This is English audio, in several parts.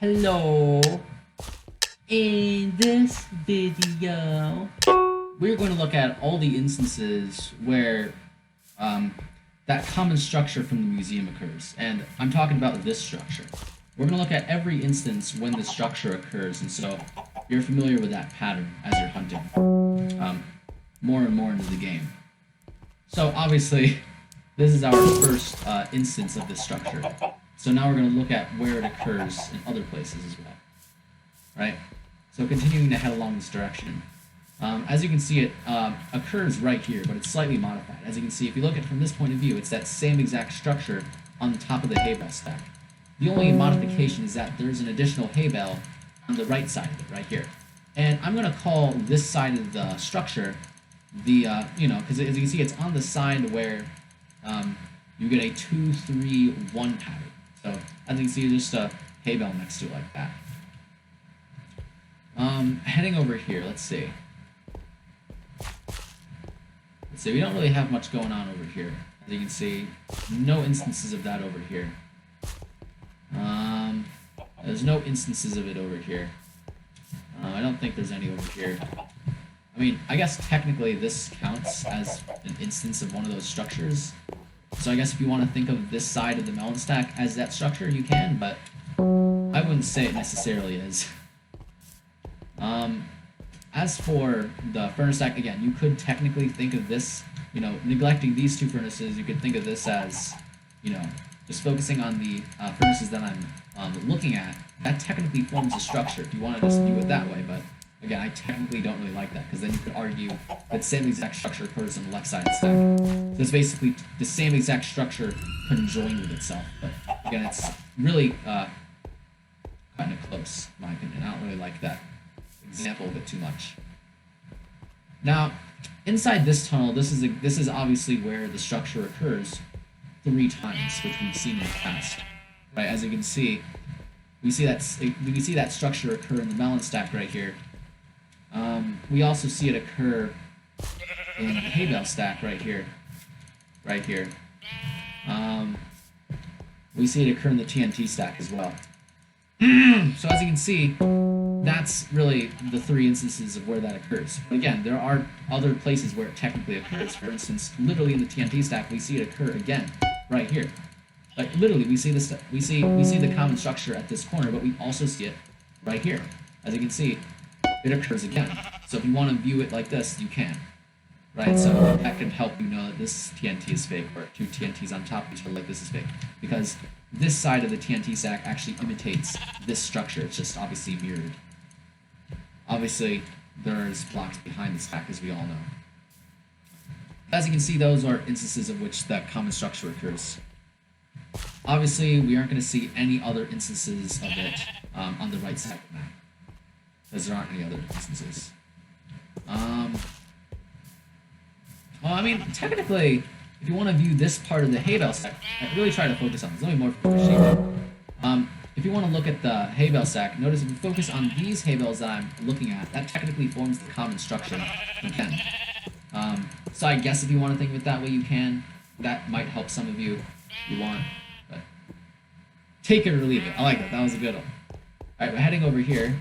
Hello. In this video, we're going to look at all the instances where that common structure from the museum occurs. And I'm talking about this structure. We're going to look at every instance when the structure occurs, and so you're familiar with that pattern as you're hunting more and more into the game. So obviously, this is our first instance of this structure. So now we're going to look at where it occurs in other places as well. Right? So continuing to head along this direction. As you can see, it occurs right here, but it's slightly modified. As you can see, if you look at it from this point of view, it's that same exact structure on the top of the hay bale stack. The only modification is that there's an additional hay bale on the right side of it, right here. And I'm going to call this side of the structure the, because as you can see, it's on the side where you get a 2-3-1 pattern. So as you can see, just a hay bale next to it like that. Heading over here, let's see. We don't really have much going on over here. As you can see, no instances of that over here. There's no instances of it over here. I don't think there's any over here. I mean, I guess technically this counts as an instance of one of those structures. So I guess if you want to think of this side of the melon stack as that structure, you can, but I wouldn't say it necessarily is. As for the furnace stack, again, you could technically think of this, neglecting these two furnaces, you could think of this as, just focusing on the furnaces that I'm looking at. That technically forms a structure if you want to just view it that way, but again, I technically don't really like that, because then you could argue that the same exact structure occurs on the left side of the stack. So it's basically the same exact structure conjoined with itself, but again, it's really kind of close, in my opinion. I don't really like that example of it too much. Now, inside this tunnel, this is obviously where the structure occurs 3 times, which we've seen in the past. Right, as you can see, we see that structure occur in the melon stack right here. We also see it occur in the hay bale stack right here. Right here. We see it occur in the TNT stack as well. So as you can see, that's really the 3 instances of where that occurs. But again, there are other places where it technically occurs. For instance, literally in the TNT stack, we see it occur again, right here. Like literally, we see this. We see the common structure at this corner, but we also see it right here. As you can see, it occurs again. So if you want to view it like this, you can. Right, so that can help you know that this TNT is fake, or 2 TNTs on top of each other like this is fake. Because this side of the TNT stack actually imitates this structure, it's just obviously mirrored. Obviously, there's blocks behind the stack, as we all know. As you can see, those are instances of which that common structure occurs. Obviously, we aren't going to see any other instances of it on the right side of the map, because there aren't any other instances. Well, I mean, technically, if you want to view this part of the hay bale stack, I really try to focus on this. Let me more focus shape. If you want to look at the hay bale stack, notice if you focus on these hay bales that I'm looking at, that technically forms the common structure again. So I guess if you want to think of it that way, you can. That might help some of you if you want. But take it or leave it. I like that. That was a good one. All right, we're heading over here.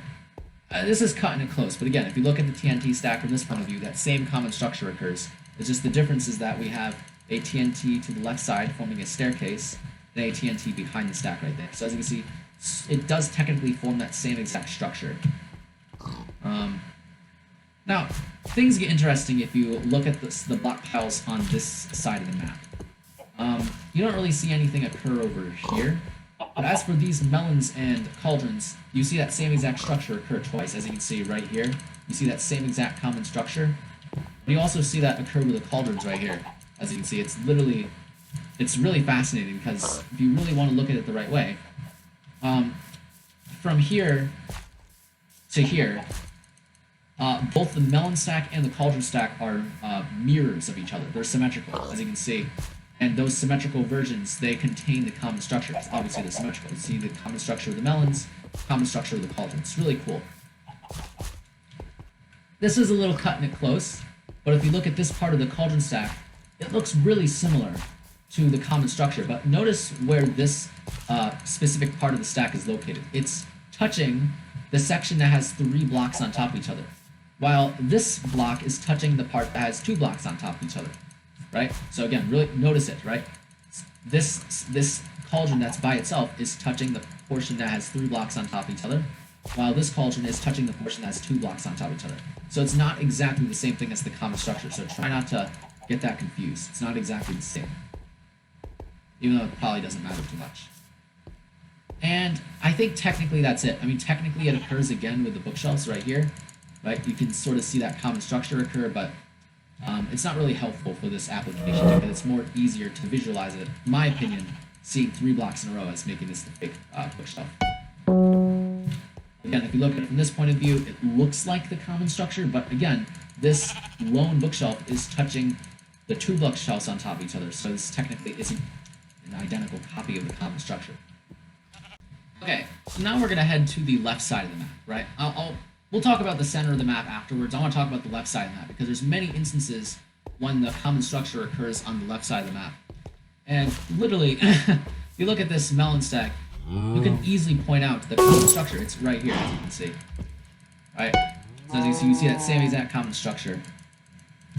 This is cutting it close, but again, if you look at the TNT stack from this point of view, that same common structure occurs. It's just the difference is that we have a TNT to the left side forming a staircase, and a TNT behind the stack right there. So as you can see, it does technically form that same exact structure. Now, things get interesting if you look at the block piles on this side of the map. You don't really see anything occur over here, but as for these melons and cauldrons, you see that same exact structure occur twice. As you can see right here, you see that same exact common structure. But you also see that occur with the cauldrons right here. As you can see, it's really fascinating, because if you really want to look at it the right way, from here to here, both the melon stack and the cauldron stack are mirrors of each other. They're symmetrical, as you can see. And those symmetrical versions, they contain the common structure. Obviously, they're symmetrical. You see the common structure of the melons, common structure of the cauldron. It's really cool. This is a little cutting it close, but if you look at this part of the cauldron stack, it looks really similar to the common structure. But notice where this specific part of the stack is located. It's touching the section that has 3 blocks on top of each other, while this block is touching the part that has 2 blocks on top of each other, right? So again, really notice it, right? This cauldron that's by itself is touching the portion that has 3 blocks on top of each other, while this cauldron is touching the portion that has 2 blocks on top of each other. So it's not exactly the same thing as the common structure, so try not to get that confused. It's not exactly the same, even though it probably doesn't matter too much. And I think technically that's it. I mean, technically it occurs again with the bookshelves right here, right? You can sort of see that common structure occur, but it's not really helpful for this application because it's more easier to visualize it, in my opinion, seeing 3 blocks in a row as making this the fake bookshelf. Again, if you look at it from this point of view, it looks like the common structure, but again, this lone bookshelf is touching the 2 bookshelves on top of each other, so this technically isn't an identical copy of the common structure. Okay, so now we're going to head to the left side of the map, right? We'll talk about the center of the map afterwards. I want to talk about the left side of the map because there's many instances when the common structure occurs on the left side of the map. And literally, if you look at this melon stack, you can easily point out the common structure. It's right here, as you can see. Right? So as you see that same exact common structure.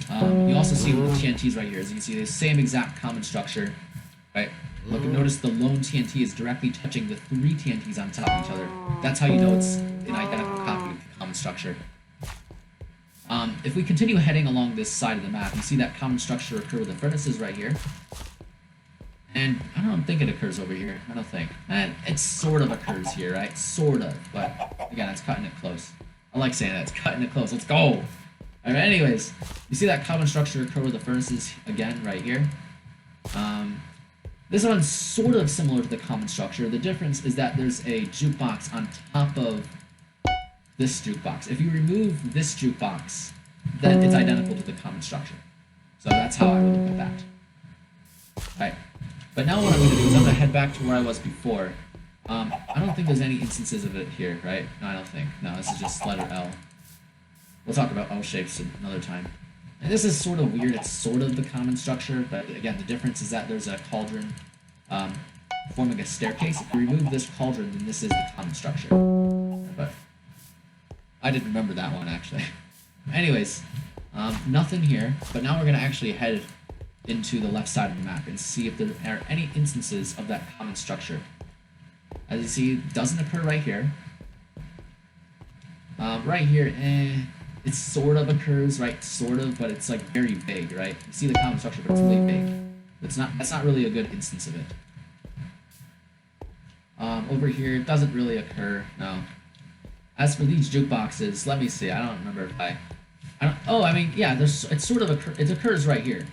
You also see the TNTs right here. As you can see, the same exact common structure. Right? Look, notice the lone TNT is directly touching the 3 TNTs on top of each other. That's how you know it's an identical copy of the common structure. If we continue heading along this side of the map, you see that common structure occur with the furnaces right here. And I don't think it occurs over here. I don't think. It sort of occurs here, right? Sort of. But again, it's cutting it close. I like saying that. It's cutting it close. Let's go! Alright, anyways. You see that common structure occur with the furnaces again right here. This one's sort of similar to the common structure. The difference is that there's a jukebox on top of this jukebox. If you remove this jukebox, then it's identical to the common structure. So that's how I would look at that. Alright. But now what I'm going to do is I'm going to head back to where I was before. I don't think there's any instances of it here, right? No, I don't think. No, this is just letter L. We'll talk about L shapes another time. And this is sort of weird. It's sort of the common structure, but again, the difference is that there's a cauldron forming a staircase. If you remove this cauldron, then this is the common structure. But I didn't remember that one, actually. Anyways, nothing here, but now we're going to actually head into the left side of the map and see if there are any instances of that common structure. As you see, it doesn't occur right here. Right here, it sort of occurs, right? Sort of, but it's like very vague, right? You see the common structure, but it's really vague. That's not really a good instance of it. Over here, it doesn't really occur, no. As for these jukeboxes, let me see. I don't remember if it occurs right here.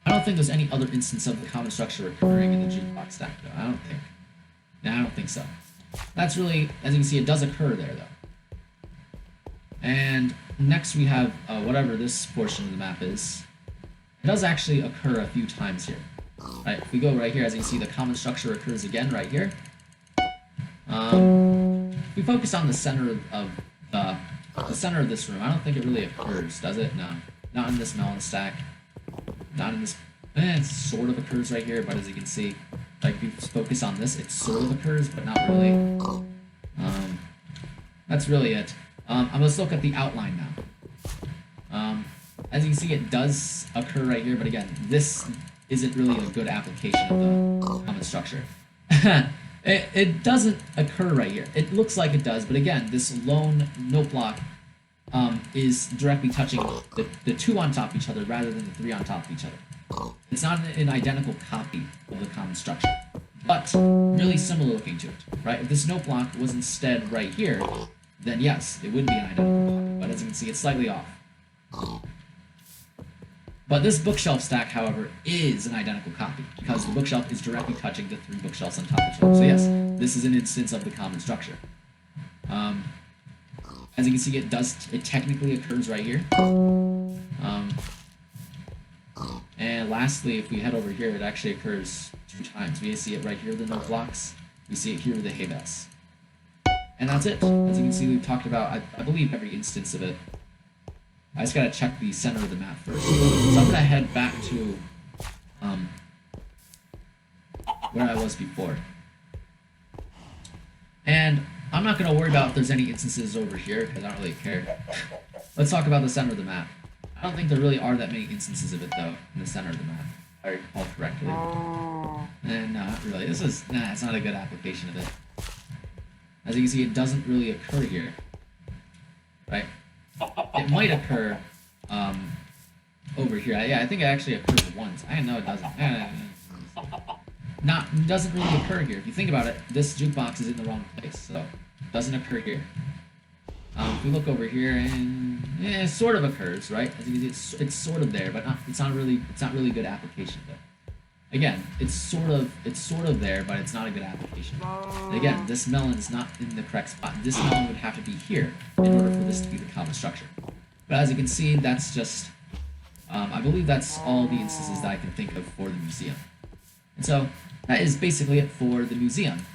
I don't think there's any other instance of the common structure occurring in the jukebox stack, though. I don't think. No, I don't think so. That's really, as you can see, it does occur there, though. And next we have whatever this portion of the map is. It does actually occur a few times here. Right, if we go right here, as you can see, the common structure occurs again right here. If we focus on the center of this room, I don't think it really occurs, does it? No, not in this melon stack. Not in this. It sort of occurs right here, but as you can see, like if you focus on this, it sort of occurs, but not really. That's really it. Let's look at the outline now. As you can see, it does occur right here, but again, this isn't really a good application of the common structure. It doesn't occur right here. It looks like it does, but again, this lone note block is directly touching the 2 on top of each other rather than the 3 on top of each other. It's not an identical copy of the common structure, but really similar looking to it, right? If this note block was instead right here, then yes, it would be an identical copy, but as you can see, it's slightly off. But this bookshelf stack, however, is an identical copy, because the bookshelf is directly touching the 3 bookshelves on top of each other. So yes, this is an instance of the common structure. As you can see, it technically occurs right here. And lastly, if we head over here, it actually occurs 2 times. We see it right here with the note blocks. We see it here with the hay bales. And that's it. As you can see, we've talked about, I believe, every instance of it. I just gotta check the center of the map first. So I'm gonna head back to where I was before. And I'm not going to worry about if there's any instances over here, because I don't really care. Let's talk about the center of the map. I don't think there really are that many instances of it, though, in the center of the map. If I recall correctly. No, not really. It's not a good application of it. As you can see, it doesn't really occur here. Right? It might occur, over here. Yeah, I think it actually occurs once. I know it doesn't. It doesn't really occur here. If you think about it, this jukebox is in the wrong place, so it doesn't occur here. If we look over here, and it sort of occurs, right? As you can see, it's sort of there, but it's not really a good application of it. Again, it's sort of there, but it's not a good application. And again, this melon is not in the correct spot. This melon would have to be here in order for this to be the common structure. But as you can see, that's just, I believe that's all the instances that I can think of for the museum. And so, that is basically it for the museum.